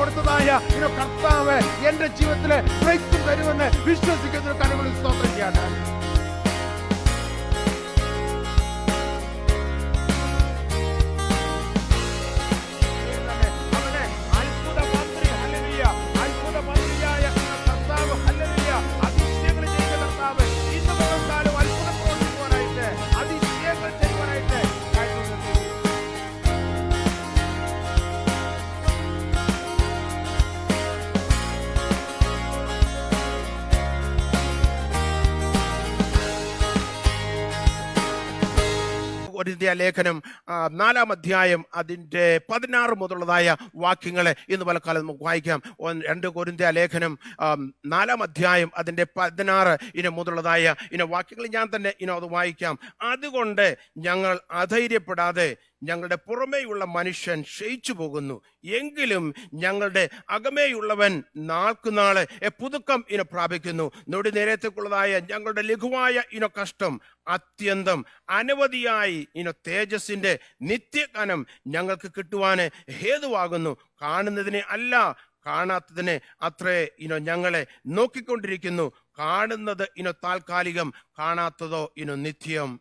കൊടുത്തതായ കർത്താവ് എന്റെ ജീവിതത്തിലെ ബ്രേക്ക്ത്രൂ തരുമെന്ന് വിശ്വസിക്കുന്ന കരങ്ങളിൽ സ്തോത്രം ചെയ്യട്ടെ. കൊരിന്ത്യർ ലേഖനം 4-ാം അധ്യായം അതിൻ്റെ 16 മുതലുള്ളതായ വാക്യങ്ങളെ ഇന്ന് പലക്കാലം നമുക്ക് വായിക്കാം. 2 കൊരിന്ത്യർ ലേഖനം 4-ാം അധ്യായം അതിൻ്റെ 16 മുതലുള്ളതായ വാക്യങ്ങൾ ഞാൻ തന്നെ അത് വായിക്കാം. അതുകൊണ്ട് ഞങ്ങൾ അധൈര്യപ്പെടാതെ ഞങ്ങളുടെ പുറമേയുള്ള മനുഷ്യൻ ക്ഷയിച്ചു പോകുന്നു, എങ്കിലും ഞങ്ങളുടെ അകമേയുള്ളവൻ നാൾക്കുനാള് പുതുക്കം പ്രാപിക്കുന്നു. നൊടി നേരത്തേക്കുള്ളതായ ഞങ്ങളുടെ ലഘുവായ കഷ്ടം അത്യന്തം അനവധിയായി തേജസ്സിന്റെ നിത്യകനം ഞങ്ങൾക്ക് കിട്ടുവാന് ഹേതുവാകുന്നു. കാണുന്നതിനെ അല്ല, കാണാത്തതിനെ അത്രേ ഞങ്ങളെ നോക്കിക്കൊണ്ടിരിക്കുന്നു. കാണുന്നത് താൽക്കാലികം, കാണാത്തതോ നിത്യം.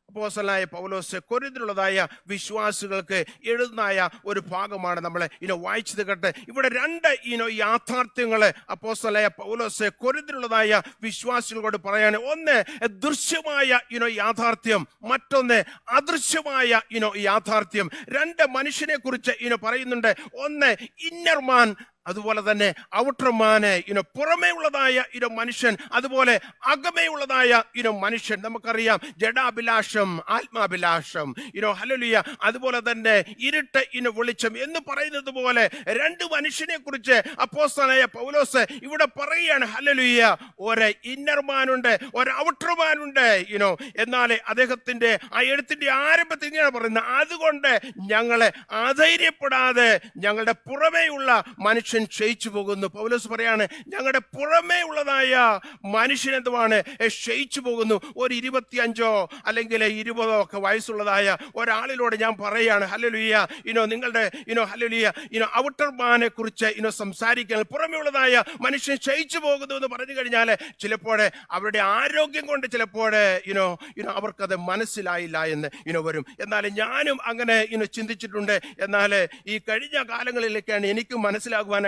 അപ്പോസ്തലനായ പൗലോസ് കൊരിന്ത്യയിലുള്ളതായ വിശ്വാസികൾക്ക് എഴുതുന്നതായ ഒരു ഭാഗമാണ് നമ്മൾ വായിച്ചത് കേട്ട്. ഇവിടെ 2 യാഥാർത്ഥ്യങ്ങള് അപ്പോസ്തലനായ പൗലോസ് കൊരിന്ത്യയിലുള്ളതായ വിശ്വാസികളോട് പറയാണ്. ഒന്ന് ദൃശ്യമായ യാഥാർത്ഥ്യം, മറ്റൊന്ന് അദൃശ്യമായ യാഥാർത്ഥ്യം. 2 മനുഷ്യനെ കുറിച്ച് പറയുന്നുണ്ട്. ഒന്ന് ഇന്നർ മാൻ, അതുപോലെ തന്നെ ഔട്ടർ മാന്, പുറമേ ഉള്ളതായ മനുഷ്യൻ, അതുപോലെ അകമേ ഉള്ളതായ മനുഷ്യൻ. നമുക്കറിയാം ജഡാഭിലാഷം, ആത്മാഭിലാഷം, ഹല്ലേലൂയ, അതുപോലെ തന്നെ ഇരുട്ട് വെളിച്ചം എന്ന് പറയുന്നത് പോലെ 2 മനുഷ്യനെ കുറിച്ച് അപ്പോസ്തലനായ പൗലോസ് ഇവിടെ പറയുകയാണ്. ഹല്ലേലൂയ, ഒരു ഇന്നർ മാനുണ്ട്, ഒരു ഔട്ടർ മാനുണ്ട്. എന്നാൽ അദ്ദേഹത്തിന്റെ ആ എഴുത്തിന്റെ ആരംഭത്തിൽ ഇങ്ങനെ പറയുന്നത്, അതുകൊണ്ട് ഞങ്ങളെ അധൈര്യപ്പെടാതെ ഞങ്ങളുടെ പുറമേയുള്ള മനുഷ്യൻ ക്ഷയിച്ചു പോകുന്നു. പൗലോസ് പറയാണ്, ഞങ്ങളുടെ പുറമേ ഉള്ളതായ മനുഷ്യൻ എന്തുവാണ് ക്ഷയിച്ചു പോകുന്നു. ഒരു 25 അല്ലെങ്കിൽ 20 ഒക്കെ വയസ്സുള്ളതായ ഒരാളിനോട് ഞാൻ പറയാണ്, ഹല്ലേലൂയ, നിങ്ങളുടെ ഹല്ലേലൂയ ഔട്ടർ മാനെ കുറിച്ച് സംസാരിക്കാൻ, പുറമേ ഉള്ളതായ മനുഷ്യൻ ക്ഷയിച്ചു പോകുന്നു എന്ന് പറഞ്ഞു കഴിഞ്ഞാൽ ചിലപ്പോൾ അവരുടെ ആരോഗ്യം കൊണ്ട് ചിലപ്പോൾ അവർക്കത് മനസ്സിലായില്ല എന്ന് വരും. എന്നാൽ ഞാനും അങ്ങനെ ചിന്തിച്ചിട്ടുണ്ട്. എന്നാൽ ഈ കഴിഞ്ഞ കാലങ്ങളിലേക്കാണ് എനിക്ക് മനസ്സിലാകുവാനായിട്ട്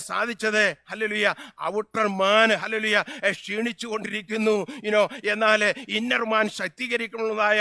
സാധിച്ചത്. ഹല്ലേലൂയ, ഔട്ടർ മാൻ ഹല്ലേലൂയ ക്ഷീണിച്ചു കൊണ്ടിരിക്കുന്നു. എന്നാൽ ഇന്നർ മാൻ ശക്തീകരിക്കുന്നതായ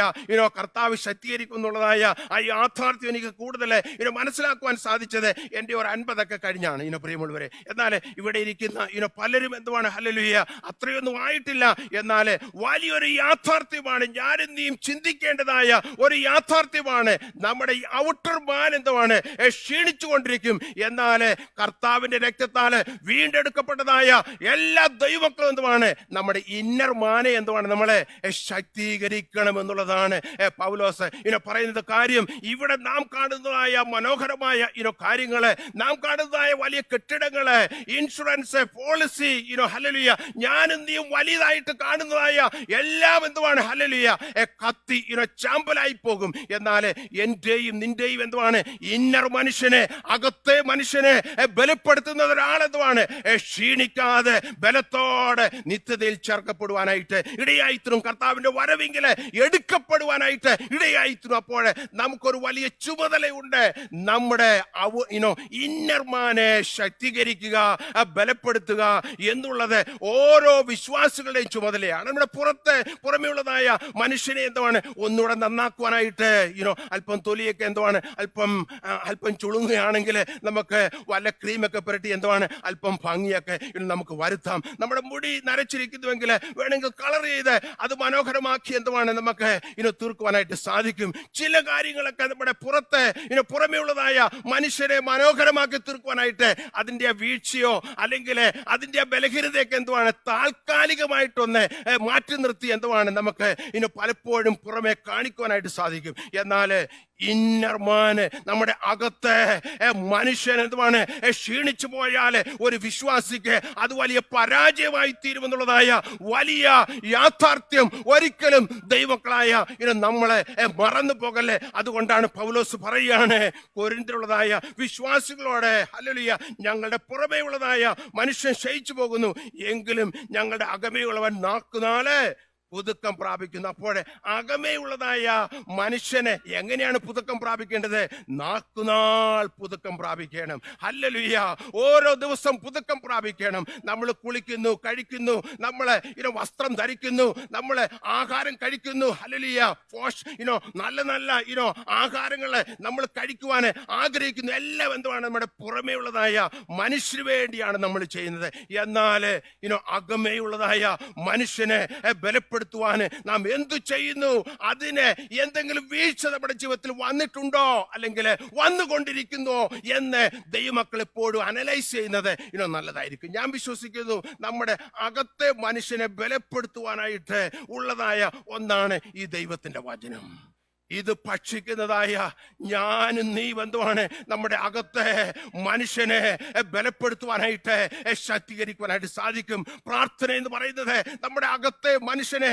കർത്താവ് ശക്തീകരിക്കുന്നുള്ളതായ ആ യാഥാർത്ഥ്യം എനിക്ക് കൂടുതൽ മനസ്സിലാക്കുവാൻ സാധിച്ചത് എൻ്റെ ഒരു 50 ഒക്കെ കഴിഞ്ഞാണ് പ്രിയമുള്ളവരെ. എന്നാൽ ഇവിടെ ഇരിക്കുന്ന പലരും എന്തുവാണ്, ഹല്ലേലൂയ, അത്രയൊന്നും ആയിട്ടില്ല. എന്നാൽ വലിയൊരു യാഥാർത്ഥ്യമാണ്, ഞാനും നീയും ചിന്തിക്കേണ്ടതായ ഒരു യാഥാർത്ഥ്യമാണ്. നമ്മുടെ ഔട്ടർ മാൻ എന്തുവാണ് ക്ഷീണിച്ചു കൊണ്ടിരിക്കും. എന്നാൽ കർത്താവിന്റെ രക്തത്താല് വീണ്ടെടുക്കപ്പെട്ടതായ എല്ലാ ദൈവമക്കളും എന്തുവാണ്, നമ്മുടെ ഇന്നർ മാനെ എന്തുവാണ് നമ്മളെ ശക്തീകരിക്കണം എന്നുള്ളതാണ് പൗലോസ് പറയുന്നത്. കാര്യം ഇവിടെ നാം കാണുന്നതായ മനോഹരമായ കാര്യങ്ങള്, നാം കാണുന്നതായ വലിയ കെട്ടിടങ്ങള്, ഇൻഷുറൻസ് പോളിസി, ഹല്ലേലൂയ, ഞാനും നീയും വലിയതായിട്ട് കാണുന്നതായ എല്ലാം എന്തുവാണ്, ഹല്ലേലൂയ, കത്തി ചാമ്പലായി പോകും. എന്നാൽ എന്റെയും നിന്റെയും എന്തുവാണ് ഇന്നർ മനുഷ്യനെ, അകത്തെ മനുഷ്യനെ ബലപ്പെടുത്തുന്ന ഒരാളെന്തുവാണ് ക്ഷീണിക്കാതെ ബലത്തോടെ നിത്യതയിൽ ചേർക്കപ്പെടുവാനായിട്ട് ഇടയായിത്തീരും. കർത്താവിന്റെ വരവെങ്കില് എടുക്കപ്പെടുവാനായിട്ട് ഇടയായിത്തീരും. അപ്പോൾ നമുക്കൊരു വലിയ ചുമതലയുണ്ട്. നമ്മുടെ ഇന്നർമാനെ ശക്തീകരിക്കുക, ബലപ്പെടുത്തുക എന്നുള്ളത് ഓരോ വിശ്വാസികളുടെയും ചുമതലയാണ്. നമ്മുടെ പുറമേ ഉള്ളതായ മനുഷ്യനെ എന്തുവാണ് ഒന്നുകൂടെ നന്നാക്കുവാനായിട്ട് അല്പം തൊലിയൊക്കെ എന്തുവാണ് അല്പം ചുളുങ്ങുകയാണെങ്കിൽ നമുക്ക് വല്ല ക്രീമൊക്കെ പുരട്ടി എന്തുവാണ് അല്പം ഭംഗിയൊക്കെ നമുക്ക് വരുത്താം. നമ്മുടെ മുടി നരച്ചിരിക്കുന്നുവെങ്കിൽ വേണമെങ്കിൽ കളർ ചെയ്ത് അത് മനോഹരമാക്കി എന്തുവാണ് നമുക്ക് തീർക്കുവാനായിട്ട് സാധിക്കും. ചില കാര്യങ്ങളൊക്കെ നമ്മുടെ പുറമേ ഉള്ളതായ മനുഷ്യരെ മനോഹരമാക്കി തീർക്കുവാനായിട്ട് അതിന്റെ വീഴ്ചയോ അല്ലെങ്കിൽ അതിന്റെ ബലഹീനതയൊക്കെ എന്തുവാണ് താൽക്കാലികമായിട്ടൊന്ന് മാറ്റി നിർത്തി എന്തുവാണ് നമുക്ക് പലപ്പോഴും പുറമെ കാണിക്കുവാനായിട്ട് സാധിക്കും. എന്നാൽ ഇന്നർമാന് നമ്മുടെ അകത്തെ മനുഷ്യൻ എന്തുവാണ് ക്ഷീണിച്ചു പോയാൽ ഒരു വിശ്വാസിക്ക് അത് വലിയ പരാജയമായി തീരുമെന്നുള്ളതായ വലിയ യാഥാർത്ഥ്യം ഒരിക്കലും ദൈവമക്കളായ നമ്മളെ മറന്നു പോകല്ലേ. അതുകൊണ്ടാണ് പൗലോസ് പറയുകയാണ് കൊരിന്തിലുള്ളതായ വിശ്വാസികളോട്, ഹല്ലേലൂയ, ഞങ്ങളുടെ പുറമേ ഉള്ളതായ മനുഷ്യൻ ക്ഷയിച്ചു പോകുന്നു, എങ്കിലും ഞങ്ങളുടെ അകമേയുള്ളവൻ നാക്കുനാളെ പുതുക്കം പ്രാപിക്കുന്നു. അപ്പോൾ അകമേയുള്ളതായ മനുഷ്യനെ എങ്ങനെയാണ് പുതുക്കം പ്രാപിക്കേണ്ടത്? നാക്കുനാൾ പുതുക്കം പ്രാപിക്കണം. ഹല്ലേലൂയ, ഓരോ ദിവസം പുതുക്കം പ്രാപിക്കണം. നമ്മൾ കുളിക്കുന്നു, കഴിക്കുന്നു, നമ്മൾ വസ്ത്രം ധരിക്കുന്നു, നമ്മൾ ആഹാരം കഴിക്കുന്നു. ഹല്ലേലൂയ, നല്ല നല്ല ആഹാരങ്ങളെ നമ്മൾ കഴിക്കുവാൻ ആഗ്രഹിക്കുന്നു. എല്ലാം എന്തുവാണ്? നമ്മുടെ പുറമേ ഉള്ളതായ മനുഷ്യന് വേണ്ടിയാണ് നമ്മൾ ചെയ്യുന്നത്. എന്നാൽ അകമേയുള്ളതായ മനുഷ്യനെ ബലപ്പെടുത്തുവാൻ നാം എന്തു ചെയ്യുന്നു? അതിന് എന്തെങ്കിലും വീഴ്ച നമ്മുടെ ജീവിതത്തിൽ വന്നിട്ടുണ്ടോ, അല്ലെങ്കിൽ വന്നുകൊണ്ടിരിക്കുന്നോ എന്ന് ദൈവമക്കൾ എപ്പോഴും അനലൈസ് ചെയ്യുന്നത് നല്ലതായിരിക്കും. ഞാൻ വിശ്വസിക്കുന്നു നമ്മുടെ അകത്തെ മനുഷ്യനെ ബലപ്പെടുത്തുവാനായിട്ട് ഉള്ളതായ ഒന്നാണ് ഈ ദൈവത്തിന്റെ വചനം. ഇത് ഭക്ഷിക്കുന്നതായ ഞാനും നീ ബന്ധുവാണ് നമ്മുടെ അകത്തെ മനുഷ്യനെ ബലപ്പെടുത്തുവാനായിട്ട് ശക്തീകരിക്കുവാനായിട്ട് സാധിക്കും. പ്രാർത്ഥന എന്ന് പറയുന്നത് നമ്മുടെ അകത്തെ മനുഷ്യനെ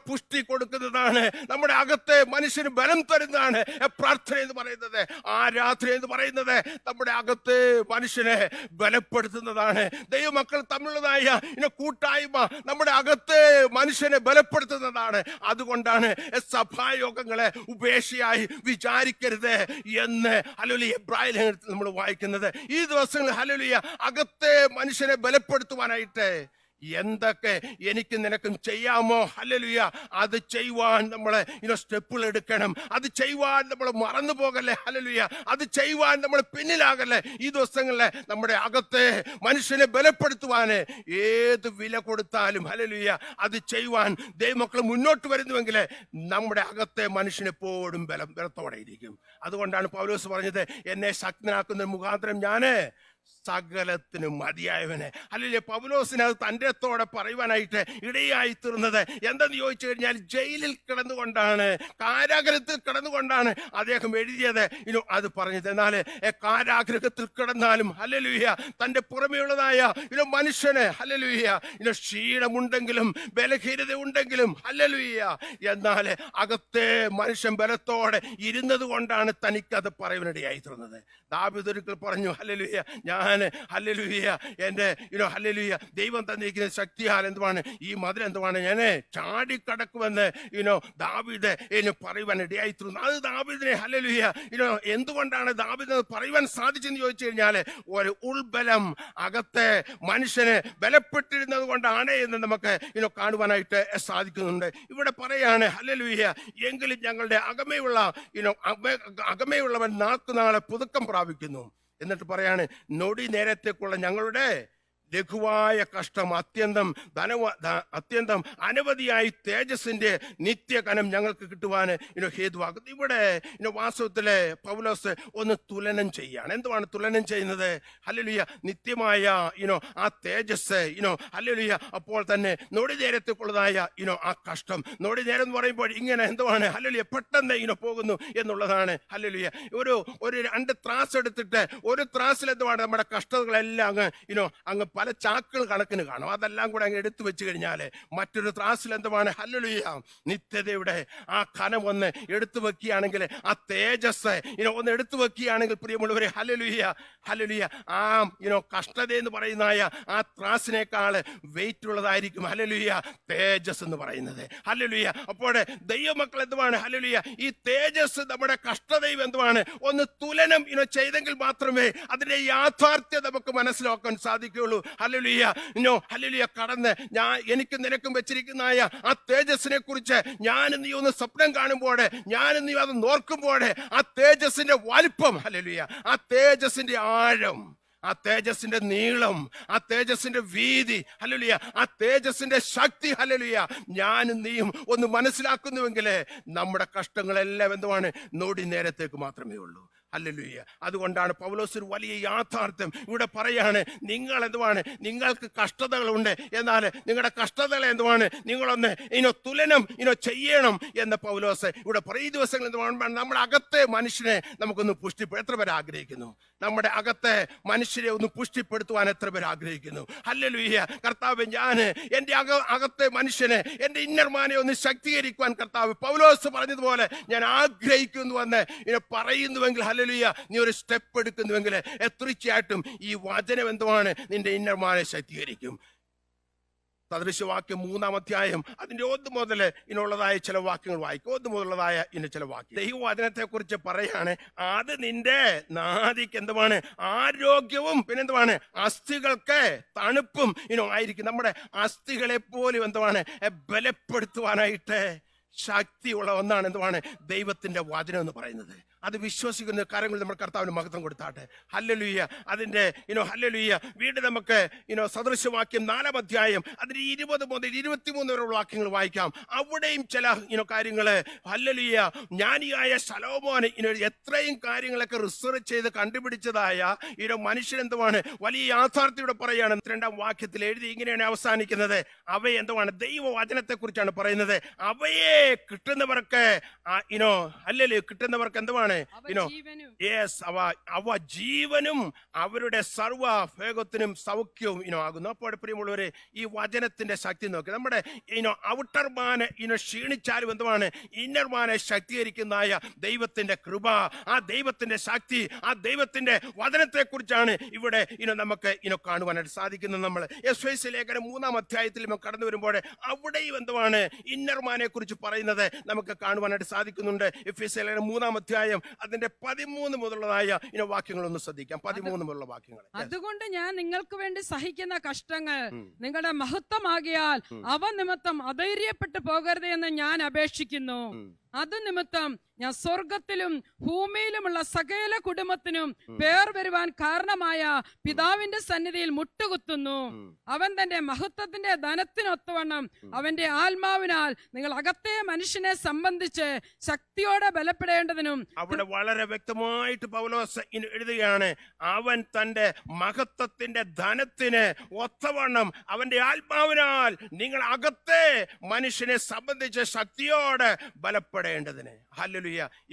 പുഷ്ടി കൊടുക്കുന്നതാണ്, നമ്മുടെ അകത്തെ മനുഷ്യന് ബലം തരുന്നതാണ്. പ്രാർത്ഥന എന്ന് പറയുന്നത്, ആരാധന എന്ന് പറയുന്നത് നമ്മുടെ അകത്തെ മനുഷ്യനെ ബലപ്പെടുത്തുന്നതാണ്. ദൈവമക്കൾ തമ്മിലുള്ളതായ കൂട്ടായ്മ നമ്മുടെ അകത്തെ മനുഷ്യനെ ബലപ്പെടുത്തുന്നതാണ്. അതുകൊണ്ടാണ് സഭായോഗങ്ങളെ ഉപേക്ഷയായി വിചാരിക്കരുത് എന്ന് ഹല്ലേലൂയ എബ്രായ ലേഖനത്തിൽ നമ്മൾ വായിക്കുന്നത്. ഈ ദിവസങ്ങളിൽ ഹല്ലേലൂയ അകത്തെ മനുഷ്യനെ ബലപ്പെടുത്തുവാനായിട്ട് എന്തൊക്കെ എനിക്ക് നിനക്കും ചെയ്യാമോ, ഹല്ലേലൂയ, അത് ചെയ്യുവാൻ നമ്മളെ സ്റ്റെപ്പുകൾ എടുക്കണം. അത് ചെയ്യുവാൻ നമ്മൾ മറന്നു പോകല്ലേ, ഹല്ലേലൂയ, അത് ചെയ്യുവാൻ നമ്മൾ പിന്നിലാകല്ലേ. ഈ ദിവസങ്ങളിൽ നമ്മുടെ അകത്തെ മനുഷ്യനെ ബലപ്പെടുത്തുവാന് ഏത് വില കൊടുത്താലും ഹല്ലേലൂയ അത് ചെയ്യുവാൻ ദൈവമക്കൾ മുന്നോട്ട് വരുന്നുവെങ്കിൽ നമ്മുടെ അകത്തെ മനുഷ്യൻ എപ്പോഴും ബലത്തോടെ ഇരിക്കും. അതുകൊണ്ടാണ് പൗലോസ് പറഞ്ഞത്, എന്നെ ശക്തനാക്കുന്ന മുഖാന്തരം ഞാന് സകലത്തിനും മതിയായവനെ. അല്ലെങ്കിൽ പൗലോസിന് അത് തൻ്റെത്തോടെ പറയുവാനായിട്ട് ഇടയായി തീർന്നത് എന്തെന്ന് ചോദിച്ചു കഴിഞ്ഞാൽ, ജയിലിൽ കിടന്നുകൊണ്ടാണ്, കാരാഗ്രഹത്തിൽ കിടന്നുകൊണ്ടാണ് അദ്ദേഹം എഴുതിയത് അത് പറഞ്ഞത്. എന്നാൽ കാരാഗ്രഹത്തിൽ കിടന്നാലും ഹല്ലേലൂയ തൻ്റെ പുറമെയുള്ളതായ മനുഷ്യന് ഹല്ലേലൂയ ക്ഷീണമുണ്ടെങ്കിലും ബലഹീനത ഉണ്ടെങ്കിലും ഹല്ലേലൂയ, എന്നാൽ അകത്തെ മനുഷ്യൻ ബലത്തോടെ ഇരുന്നത് കൊണ്ടാണ് തനിക്കത് പറയുവാനിടയായി തീർന്നത്. ദാവീദ് ഒരിക്കൽ പറഞ്ഞു, ഹല്ലേലൂയ, ഞാൻ ഹല്ലേലൂയ എൻ്റെ ഹല്ലേലൂയ ദൈവം തന്നിരിക്കുന്ന ശക്തിയാൽ എന്തുവാണ് ഈ മതിൽ എന്തുവാണ് ഞാൻ ചാടിക്കടക്കുമെന്ന് ദാവീദ് പറയുവാൻ ഇടയായിത്തീർന്നു. അത് ദാവീദിനെ ഹല്ലേലൂയ എന്തുകൊണ്ടാണ് ദാവീദിന് പറയുവാൻ സാധിച്ചെന്ന് ചോദിച്ചു കഴിഞ്ഞാൽ, ഒരു ഉൾബലം അകത്തെ മനുഷ്യന് ബലപ്പെട്ടിരുന്നത് കൊണ്ടാണ് എന്ന് നമുക്ക് കാണുവാനായിട്ട് സാധിക്കുന്നുണ്ട്. ഇവിടെ പറയാണ് ഹല്ലേലൂയ, എങ്കിലും ഞങ്ങളുടെ അകമേയുള്ളവൻ നാൾക്കുനാളെ പുതുക്കം പ്രാപിക്കുന്നു. എന്നിട്ട് പറയാണ്, നൊടി നേരത്തേക്കുള്ള ഞങ്ങളുടെ ലഘുവായ കഷ്ടം അത്യന്തം അനവധിയായി തേജസ്സിന്റെ നിത്യകനം ഞങ്ങൾക്ക് കിട്ടുവാൻ ഹേതുവാകുന്നു. ഇവിടെ വാസ്തവത്തിലെ പൗലോസ് ഒന്ന് തുലനം ചെയ്യാണ്. എന്തുവാണ് തുലനം ചെയ്യുന്നത്? ഹല്ലേലൂയ നിത്യമായ ആ തേജസ് ഹല്ലേലൂയ, അപ്പോൾ തന്നെ നൊടി നേരത്തേക്കുള്ളതായ ആ കഷ്ടം. നൊടി നേരം എന്ന് പറയുമ്പോൾ ഇങ്ങനെ എന്തുവാണ് ഹല്ലേലൂയ പെട്ടെന്ന് പോകുന്നു എന്നുള്ളതാണ്. ഹല്ലേലൂയ ഒരു 2 ത്രാസ് എടുത്തിട്ട് ഒരു ത്രാസിൽ എന്തുവാണ് നമ്മുടെ കഷ്ടതകളെല്ലാം അങ്ങ് പല ചാക്കുകൾ കണക്കിന് കാണും. അതെല്ലാം കൂടെ അങ്ങ് എടുത്തു വെച്ച് കഴിഞ്ഞാൽ മറ്റൊരു ത്രാസിൽ എന്തുവാണ് ഹല്ലേലൂയ നിത്യതയുടെ ആ കനം ഒന്ന് എടുത്തു വെക്കുകയാണെങ്കിൽ, ആ തേജസ് ഒന്ന് എടുത്തു വെക്കുകയാണെങ്കിൽ പ്രിയമുള്ളവരെ ഹല്ലേലൂയ ആ കഷ്ടത എന്ന് പറയുന്ന ആ ത്രാസിനേക്കാൾ വെയിറ്റ് ഉള്ളതായിരിക്കും ഹല്ലേലൂയ തേജസ് എന്ന് പറയുന്നത്. ഹല്ലേലൂയ, അപ്പോൾ ദൈവമക്കൾ എന്തുവാണ് ഹല്ലേലൂയ ഈ തേജസ് നമ്മുടെ കഷ്ടതയും എന്തുവാണ് ഒന്ന് തുലനം ചെയ്തെങ്കിൽ മാത്രമേ അതിന്റെ യാഥാർത്ഥ്യം നമുക്ക് മനസ്സിലാക്കാൻ സാധിക്കുകയുള്ളൂ. ഹല്ലേലൂയ ഹല്ലേലൂയ കടന്ന് എനിക്ക് നിനക്കും വെച്ചിരിക്കുന്ന ആ തേജസ്സിനെ കുറിച്ച് ഞാൻ നീ ഒന്ന് സ്വപ്നം കാണുമ്പോൾ, ഞാൻ നീ അത് നോർക്കുമ്പോൾ ആ തേജസ്സിന്റെ വലിപ്പം ഹല്ലേലൂയ, ആ തേജസ്സിന്റെ ആഴം, ആ തേജസ്സിന്റെ നീളം, ആ തേജസ്സിന്റെ വീതി ഹല്ലേലൂയ, ആ തേജസ്സിന്റെ ശക്തി ഹല്ലേലൂയ ഞാനും നീയും ഒന്ന് മനസ്സിലാക്കുന്നുവെങ്കിൽ നമ്മുടെ കഷ്ടങ്ങളെല്ലാം എന്തുവാണ് നൊടി നേരത്തേക്ക് മാത്രമേ ഉള്ളൂ. ഹല്ലേലൂയ. അതുകൊണ്ടാണ് പൗലോസ് ഒരു വലിയ യാഥാർത്ഥ്യം ഇവിടെ പറയാണ്. നിങ്ങൾ എന്തുവാണ്, നിങ്ങൾക്ക് കഷ്ടതകളുണ്ട്, എന്നാൽ നിങ്ങളുടെ കഷ്ടതകൾ എന്തുവാണ്, നിങ്ങളൊന്ന് തുലനം ചെയ്യണം എന്ന് പൗലോസ് ഇവിടെ പറയും. ഈ ദിവസങ്ങൾ എന്തുവാണ്, നമ്മുടെ അകത്തെ മനുഷ്യനെ നമുക്കൊന്ന് എത്ര പേര് ആഗ്രഹിക്കുന്നു? നമ്മുടെ അകത്തെ മനുഷ്യരെ ഒന്ന് പുഷ്ടിപ്പെടുത്തുവാൻ എത്ര പേര് ആഗ്രഹിക്കുന്നു? ഹല്ലേലൂയ. കർത്താവ്, ഞാൻ എൻ്റെ അകത്തെ മനുഷ്യനെ, എൻ്റെ ഇന്നർമാനെ ഒന്ന് ശക്തീകരിക്കുവാൻ കർത്താവ് പൗലോസ് പറഞ്ഞതുപോലെ ഞാൻ ആഗ്രഹിക്കുന്നു എന്ന് പറയുന്നുവെങ്കിൽ, ഹല്ലേലൂയ, നീ ഒരു സ്റ്റെപ്പ് എടുക്കുന്നുവെങ്കിൽ തീർച്ചയായിട്ടും ഈ വചനം എന്തുവാണ്, നിന്റെ ഇന്നർമാനെ ശക്തീകരിക്കും. സദൃശവാക്യം 3-ാം അധ്യായം അതിന്റെ 1 മുതൽ ഇതിനുള്ളതായ ചില വാക്യങ്ങൾ വായിക്കും. 1 മുതലുള്ളതായ ചില വാക്യം ദൈവവചനത്തെ കുറിച്ച് പറയാണ്. അത് നിന്റെ നാദിക്ക് എന്തുവാണ്, ആരോഗ്യവും പിന്നെന്തുവാണ്, അസ്ഥികൾക്ക് തണുപ്പും ആയിരിക്കും. നമ്മുടെ അസ്ഥികളെ പോലും എന്തുവാണ് ബലപ്പെടുത്തുവാനായിട്ട് ശക്തിയുള്ള ഒന്നാണ് എന്തുവാണ് ദൈവത്തിന്റെ വചനം എന്ന് പറയുന്നത്. അത് വിശ്വസിക്കുന്ന കാര്യങ്ങൾ നമ്മൾ കർത്താവിന് മഹത്വം കൊടുത്താട്ടെ. ഹല്ലേലൂയ. അതിന്റെ ഹല്ലേലൂയ. വീണ്ടും നമുക്ക് സദൃശവാക്യം 4-ാം അധ്യായം അതിന്റെ 20 മുതൽ 23 വരെയുള്ള വാക്യങ്ങൾ വായിക്കാം. അവിടെയും ചില കാര്യങ്ങള് ഹല്ലേലൂയ ജ്ഞാനിയായ ശലോമോൻ എത്രയും കാര്യങ്ങളൊക്കെ റിസർച്ച് ചെയ്ത് കണ്ടുപിടിച്ചതായ മനുഷ്യരെന്തുവാണ് വലിയ യാഥാർത്ഥ്യത്തോടെ പറയാണ്. 2-ാം വാക്യത്തിൽ എഴുതി ഇങ്ങനെയാണ് അവസാനിക്കുന്നത്. അവയെ എന്തുവാണ് ദൈവവചനത്തെ കുറിച്ചാണ് പറയുന്നത്. അവയെ കിട്ടുന്നവർക്ക് ഹല്ലേലൂയ കിട്ടുന്നവർക്ക് എന്തുവാണ് അവ ജീവനും അവരുടെ സർവ്വ ഭേഗത്തിനും സൗഖ്യവും ആകുന്നു. അപ്പോൾ പ്രിയമുള്ളവരെ, ഈ വചനത്തിന്റെ ശക്തി നോക്കി. നമ്മുടെ ഔട്ടർമാനെ ക്ഷീണിച്ചാലും എന്തുവാണ് ഇന്നർമാനെ ശക്തീകരിക്കുന്നതായ ദൈവത്തിന്റെ കൃപ, ആ ദൈവത്തിന്റെ ശക്തി, ആ ദൈവത്തിന്റെ വചനത്തെ കുറിച്ചാണ് ഇവിടെ നമുക്ക് കാണുവാനായിട്ട് സാധിക്കുന്നത്. നമ്മൾ എഫേസ്യ ലേഖനം 3-ാം അധ്യായത്തിൽ കടന്നു വരുമ്പോൾ അവിടെയും എന്തുവാണ് ഇന്നർമാനെ കുറിച്ച് പറയുന്നത് നമുക്ക് കാണുവാനായിട്ട് സാധിക്കുന്നുണ്ട്. എഫേസ്യ ലേഖനം 3-ാം അധ്യായം അതിന്റെ 13 മുതലുള്ളതായ വാക്യങ്ങൾ ഒന്ന് ശ്രദ്ധിക്കാം. 13 മുതലുള്ള വാക്യങ്ങൾ. അതുകൊണ്ട് ഞാൻ നിങ്ങൾക്ക് വേണ്ടി സഹിക്കുന്ന കഷ്ടങ്ങൾ നിങ്ങളുടെ മഹത്വമാകിയാൽ അവ നിമിത്തം അധൈര്യപ്പെട്ടു പോകരുത് എന്ന് ഞാൻ അപേക്ഷിക്കുന്നു. അത് നിമിത്തം ഞാൻ സ്വർഗത്തിലും ഭൂമിയിലുമുള്ള സകല കുടുംബത്തിനും പേർ വരുവാൻ കാരണമായ പിതാവിന്റെ സന്നിധിയിൽ മുട്ടുകുത്തുന്നു. അവൻ തന്റെ മഹത്വത്തിന്റെ ധനത്തിനൊത്തവണ്ണം അവന്റെ ആത്മാവിനാൽ നിങ്ങൾ അകത്തെ മനുഷ്യനെ സംബന്ധിച്ച് ശക്തിയോടെ ബലപ്പെടേണ്ടതിനും. അവിടെ വളരെ വ്യക്തമായിട്ട് പൗലോസ് എഴുതുകയാണ്, അവൻ തന്റെ മഹത്വത്തിന്റെ ധനത്തിന് ഒത്തവണ്ണം അവന്റെ ആത്മാവിനാൽ നിങ്ങൾ അകത്തെ മനുഷ്യനെ സംബന്ധിച്ച് ശക്തിയോടെ ബലപ്പെടേണ്ടതിന്. ഹല്ലേലൂയ.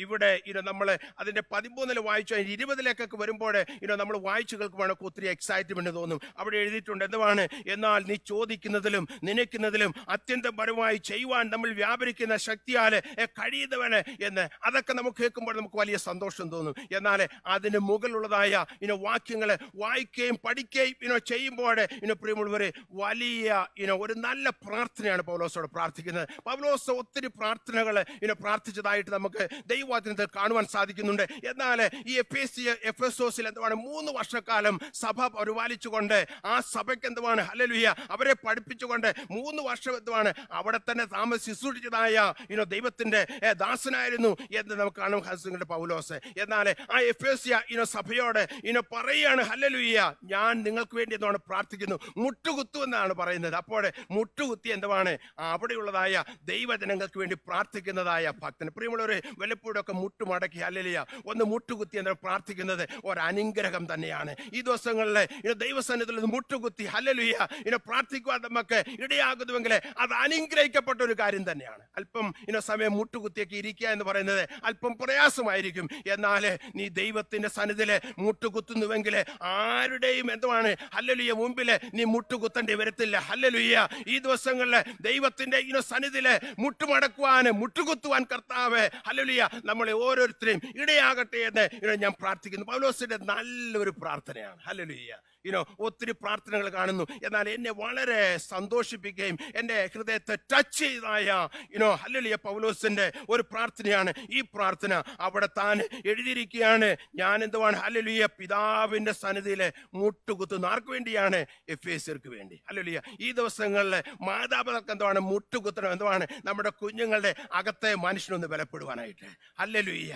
ഇവിടെ നമ്മൾ അതിന്റെ 13 വായിച്ചു 20 വരുമ്പോൾ നമ്മൾ വായിച്ചു കേൾക്കുമ്പോൾ ഒത്തിരി എക്സൈറ്റ്മെന്റ് തോന്നും. അവിടെ എഴുതിയിട്ടുണ്ട് എന്തുവാണ്, എന്നാൽ നീ ചോദിക്കുന്നതിലും നനയ്ക്കുന്നതിലും അത്യന്തം പരമായി ചെയ്യുവാൻ നമ്മൾ വ്യാപരിക്കുന്ന ശക്തിയാൽ കഴിയുന്നവന് എന്ന്. അതൊക്കെ നമുക്ക് കേൾക്കുമ്പോൾ നമുക്ക് വലിയ സന്തോഷം തോന്നും. എന്നാൽ അതിന് മുകളിലുള്ളതായ വാക്യങ്ങൾ വായിക്കുകയും പഠിക്കുകയും ചെയ്യുമ്പോൾ പ്രിയമുള്ളവരെ വലിയ ഒരു നല്ല പ്രാർത്ഥനയാണ് പൗലോസോട് പ്രാർത്ഥിക്കുന്നത്. പൗലോസ് ഒത്തിരി പ്രാർത്ഥനകൾ പ്രാർത്ഥിച്ചതായിട്ട് നമുക്ക് ദൈവവചനത്തിൽ കാണുവാൻ സാധിക്കുന്നുണ്ട്. എന്നാൽ ഈ എഫെസോസിൽ എന്തുവാണ് 3 വർഷക്കാലം സഭ പരിപാലിച്ചുകൊണ്ട് ആ സഭയ്ക്ക് എന്തുവാണ് ഹല്ലേലൂയ അവരെ പഠിപ്പിച്ചുകൊണ്ട് 3 വർഷം എന്തുവാണ് അവിടെ തന്നെ ശുശ്രൂഷിച്ചതായ ദൈവത്തിന്റെ ദാസനായിരുന്നു എന്ന് നമുക്ക് കാണാൻ പൗലോസ്. എന്നാൽ ആ എഫേസ്യ സഭയോട് പറയാണ് ഹല്ലേലൂയ ഞാൻ നിങ്ങൾക്ക് വേണ്ടി എന്താണ് പ്രാർത്ഥിക്കുന്നു, മുട്ടുകുത്തു എന്നാണ് പറയുന്നത്. അപ്പോൾ മുട്ടുകുത്തി എന്തുവാണ് അവിടെയുള്ളതായ ദൈവജനങ്ങൾക്ക് വേണ്ടി പ്രാർത്ഥിക്കുന്നതായ ഭക്തന്. പ്രിയമുള്ളവരെ, വല്ലപ്പോഴൊക്കെ മുട്ടുമടക്കി ഹല്ലേലൂയ ഒന്ന് മുട്ടുകുത്തി എന്ന് പ്രാർത്ഥിക്കുന്നത് ഒരനുഗ്രഹം തന്നെയാണ്. ഈ ദിവസങ്ങളിൽ ദൈവസന്നിധിയിൽ മുട്ടുകുത്തി ഹല്ലേലൂയ പ്രാർത്ഥിക്കുവാൻ നമുക്ക് ഇടയാകുന്നുവെങ്കിൽ അത് അനുഗ്രഹിക്കപ്പെട്ട ഒരു കാര്യം തന്നെയാണ്. അല്പം സമയം മുട്ടുകുത്തിയൊക്കെ ഇരിക്കുക എന്ന് പറയുന്നത് അല്പം പ്രയാസമായിരിക്കും. എന്നാൽ നീ ദൈവത്തിന്റെ സന്നിധിയിൽ മുട്ടുകുത്തുന്നുവെങ്കിൽ ആരുടെയും എന്തുവാണ് ഹല്ലേലൂയ മുമ്പിൽ നീ മുട്ടുകുത്തേണ്ടി വരത്തില്ല. ഹല്ലേലൂയ. ഈ ദിവസങ്ങളിൽ ദൈവത്തിന്റെ സന്നിധിയിൽ മുട്ടുകുത്തുവാൻ കർത്താവ് ഹല്ലേലൂയ നമ്മളെ ഓരോരുത്തരെയും ഇടയാകട്ടെ എന്ന് ഞാൻ പ്രാർത്ഥിക്കുന്നു. പൗലോസിന്റെ നല്ലൊരു പ്രാർത്ഥനയാണ്. ഹല്ലേലൂയ. ഒത്തിരി പ്രാർത്ഥനകൾ കാണുന്നു. എന്നാൽ എന്നെ വളരെ സന്തോഷിപ്പിക്കുകയും എൻ്റെ ഹൃദയത്തെ ടച്ച് ചെയ്തതായ ഹല്ലേലൂയ പൗലോസിന്റെ ഒരു പ്രാർത്ഥനയാണ്. ഈ പ്രാർത്ഥന അവിടെ താൻ എഴുതിയിരിക്കുകയാണ്. ഞാൻ എന്തുവാണ് ഹല്ലേലൂയ പിതാവിന്റെ സന്നിധിയിൽ മുട്ടുകുത്തുന്നു. ആർക്ക് വേണ്ടിയാണ്? എഫേസ്യർക്ക് വേണ്ടി. ഹല്ലേലൂയ. ഈ ദിവസങ്ങളിൽ മാതാപിതാക്കൾ എന്തുവാണ് മുട്ടുകുത്തണം. എന്തുവാണ് നമ്മുടെ കുഞ്ഞുങ്ങളുടെ അകത്തെ മനുഷ്യനൊന്ന് ബലപ്പെടുവാനായിട്ട്. ഹല്ലേലൂയ.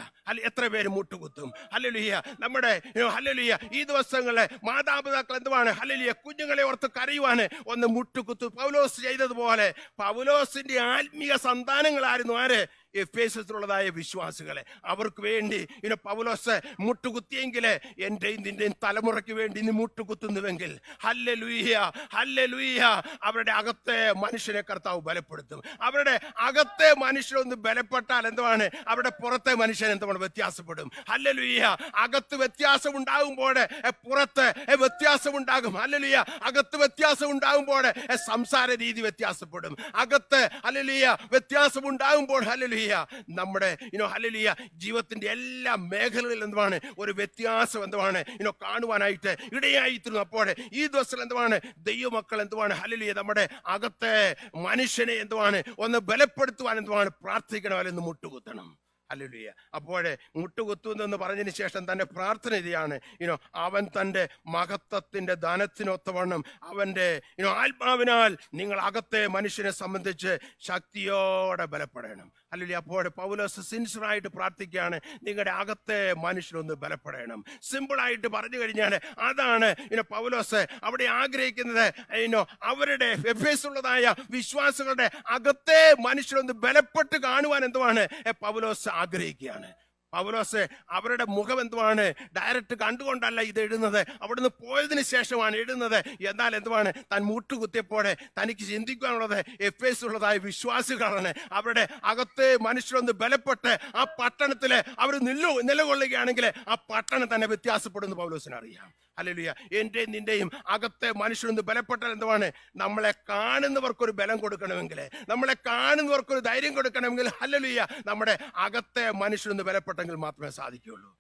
എത്ര പേര് മുട്ടുകുത്തും? ഹല്ലേലൂയ. നമ്മുടെ ഹല്ലേലൂയ ഈ ദിവസങ്ങളിൽ മാതാപിതാക്കൾ എന്തുവാണ് ഹല്ലേലൂയ കുഞ്ഞുങ്ങളെ ഓർത്ത് കരയുവാന് ഒന്ന് മുട്ടുകുത്തു. പൗലോസ് ചെയ്തതുപോലെ പൗലോസിന്റെ ആത്മീയ സന്താനങ്ങളായിരുന്നു ആര്? എഫേസസിലുള്ളതായ വിശ്വാസികളെ, അവർക്ക് വേണ്ടി പൗലോസ് മുട്ടുകുത്തിയെങ്കിൽ എന്റെയും നിന്റെയും തലമുറയ്ക്ക് വേണ്ടി നീ മുട്ടുകുത്തുന്നുവെങ്കിൽ ഹല്ലേലൂയ, ഹല്ലേലൂയ, അവരുടെ അകത്തെ മനുഷ്യനെ കർത്താവ് ബലപ്പെടുത്തും. അവരുടെ അകത്തെ മനുഷ്യരൊന്ന് ബലപ്പെട്ടാൽ എന്തുവാണ്, അവരുടെ പുറത്തെ മനുഷ്യൻ എന്തുവാണ് വ്യത്യാസപ്പെടും. ഹല്ലേലൂയ, അകത്ത് വ്യത്യാസം ഉണ്ടാകുമ്പോൾ പുറത്ത് വ്യത്യാസം ഉണ്ടാകും. ഹല്ലേലൂയ, അകത്ത് വ്യത്യാസം ഉണ്ടാകുമ്പോൾ സംസാര രീതി വ്യത്യാസപ്പെടും. അകത്ത് ഹല്ലേലൂയ വ്യത്യാസം ഉണ്ടാകുമ്പോൾ ഹല്ലേലൂയ നമ്മുടെ ഹല്ലേലൂയ ജീവിതത്തിന്റെ എല്ലാ മേഖലകളിൽ എന്തുവാണ് ഒരു വ്യത്യാസം എന്തുവാണ് കാണുവാനായിട്ട് ഇടയായിത്തീരുന്നു. അപ്പോൾ ഈ ദിവസം എന്തുവാണ് ദൈവമക്കൾ എന്തുവാണ് ഹല്ലേലൂയ നമ്മുടെ അകത്തെ മനുഷ്യനെ എന്തുവാണ് ഒന്ന് ബലപ്പെടുത്തുവാൻ എന്തുവാണ് പ്രാർത്ഥിക്കണം, അല്ലെങ്കിൽ മുട്ടുകുത്തണം. ഹല്ലേലൂയ. അപ്പോഴേ മുട്ടുകുത്തുന്നെന്ന് പറഞ്ഞതിന് ശേഷം തന്റെ പ്രാർത്ഥന ഇതാണ്, അവൻ തന്റെ മഹത്വത്തിന്റെ ധനത്തിനൊത്തവണ്ണം അവന്റെ ആത്മാവിനാൽ നിങ്ങൾ അകത്തെ മനുഷ്യനെ സംബന്ധിച്ച് ശക്തിയോടെ ബലപ്പെടണം. ഹല്ലേലൂയ. അപ്പോൾ പൗലോസ് സിൻസിയറായിട്ട് പ്രാർത്ഥിക്കുകയാണ്, നിങ്ങളുടെ അകത്തെ മനുഷ്യനൊന്ന് ബലപ്പെടണം. സിമ്പിളായിട്ട് പറഞ്ഞു കഴിഞ്ഞാൽ അതാണ് പൗലോസ് അവിടെ ആഗ്രഹിക്കുന്നത്. അവരുടെ എഫേസുള്ളതായ വിശ്വാസികളുടെ അകത്തെ മനുഷ്യരൊന്ന് ബലപ്പെട്ട് കാണുവാൻ എന്തുവാണ് പൗലോസ് ആഗ്രഹിക്കുകയാണ്. പൗലോസ് അവരുടെ മുഖം എന്തുവാണ് ഡയറക്റ്റ് കണ്ടുകൊണ്ടല്ല ഇത് എഴുതുന്നത്, അവിടുന്ന് പോയതിനു ശേഷമാണ് എഴുതുന്നത്. എന്നാൽ എന്തുവാണ് താൻ മുട്ടുകുത്തിയപ്പോഴെ തനിക്ക് ചിന്തിക്കാനുള്ളത് എഫേസുള്ളതായ വിശ്വാസികളാണ്. അവരുടെ അകത്ത് മനുഷ്യരൊന്ന് ബലപ്പെട്ട് ആ പട്ടണത്തില് അവർ നിലകൊള്ളുകയാണെങ്കിൽ ആ പട്ടണം തന്നെ വ്യത്യാസപ്പെടുന്നു പൗലോസിന് അറിയാം. ഹല്ലേലൂയ. എന്റെയും നിന്റെയും അകത്തെ മനുഷ്യനൊന്ന് ബലപ്പെട്ടാൽ എന്തുവാണ്, നമ്മളെ കാണുന്നവർക്കൊരു ബലം കൊടുക്കണമെങ്കിൽ, നമ്മളെ കാണുന്നവർക്കൊരു ധൈര്യം കൊടുക്കണമെങ്കിൽ ഹല്ലേലൂയ നമ്മുടെ അകത്തെ മനുഷ്യനൊന്ന് ബലപ്പെട്ടെങ്കിൽ മാത്രമേ സാധിക്കുകയുള്ളൂ.